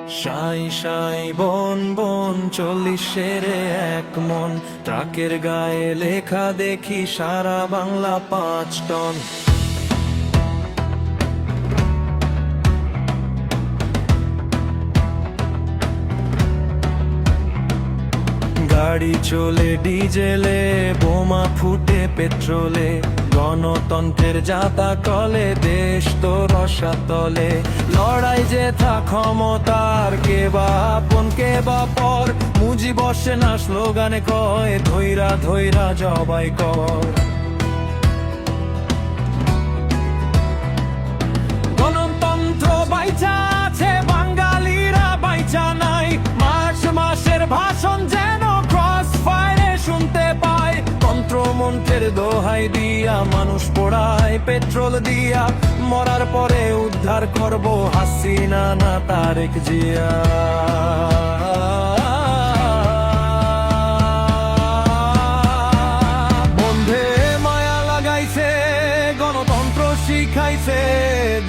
সাই সাই বন বন 40-এর এক মন, ট্রাকের গায়ে লেখা দেখি সারা বাংলা 5 টন। গাড়ি চলে ডিজেলে, বোমা ফুটে পেট্রোলে, গণতন্ত্রের যাতা কলে, দেশ তো রসাতলে। লড়াই যেথা ক্ষমতার, কে বা আপন কে বা পর, মুজি বসে না স্লোগানে কয়, ধৈরা ধৈরা জবাই কর। গণতন্ত্র বাইচা আছে, বাঙালিরা বাইচা নাই। মার্চ মাসের ভাষণ যেন ক্রস ফায়ারে শুনতে পায়। তন্ত্রমন্ত্রের দোহাই দিয়া মানুষ পোড়ায় পেট্রোল দিয়া, মরার পরে উদ্ধার করব হাসিনা না তারেক জিয়া। বন্ধে মায়া লাগাইছে, গণতন্ত্র শিখাইছে,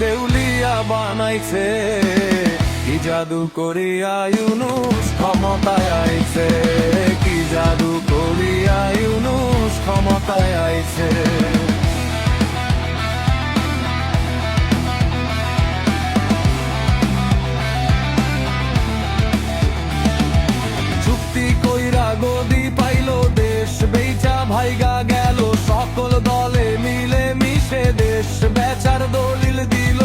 দেউলিয়া বানাইছে। কি জাদু করিয়া ইউনূস ক্ষমতায় আইছে, কি জাদু করিয়া ইউনূস ক্ষমতায় আইছে। চুক্তি কইরা গদি পাইলো, দেশ বেচা ভাইগা গেল। সকল দলে মিলে মিশে দেশ বেচার দলিল দিল।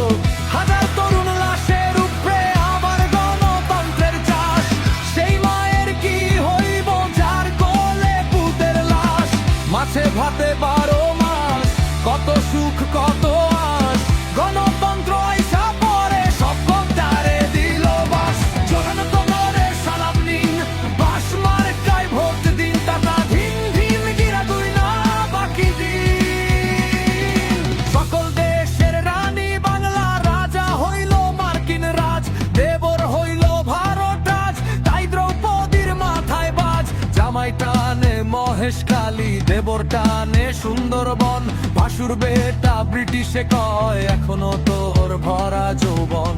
হাজার তরুণ লাশের উপরে আবার গণতন্ত্রের চাষ। সেই মায়ের কি হইব যার কোলে পুতের লাশ। মাছে ভাতে 12 মাস, কত সুখ কত আস। গণতন্ত্র আইসা পরে সব তারে দিল বাস। জোরানো তোমারে সালাম নিন, বাস মার্কায় ভোট দিন। টাকা ধিন ধিন গিরা দুই না বাকি দিন। সকল দেশের রানী বাংলা, রাজা হইল মার্কিন রাজ। দেবর হইল ভারত রাজ, তাই দ্রৌপদীর মাথায় বাজ। জামাই টানে মহেশখালী, দেবর টানে সুন্দরবন। ভাসুর বেটা ব্রিটিশে কয়, এখনো তোর ভরা যৌবন।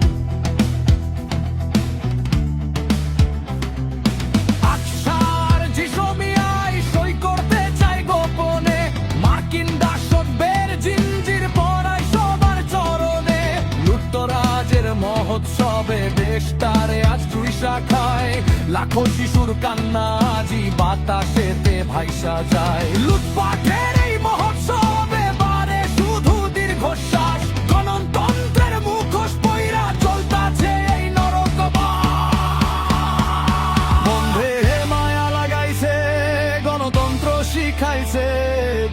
আকসার জিসমিয়ায় সই করতে চাই গোপনে। মার্কিন দাসত বের জিঞ্জির পরায় সবার চরণে। লুটতরাজের মহোৎসবে দেশ তারে আজ চুইসা খায়। লাখো শিশুর কান্না আজি বাতাসেতে ভাইসা যায়। লুটপাটের এই মহোৎসবে বারে শুধু দীর্ঘশ্বাস। গণতন্ত্রের মুখোশ পইরা চলতাছে এই নরকবাস। বন্ধে মায়া লাগাইছে, গণতন্ত্র শিখাইছে,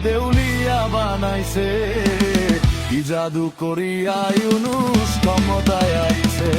দেউলিয়া বানাইছে। কি জাদু করিয়া ইউনূস ক্ষমতায় আইছে।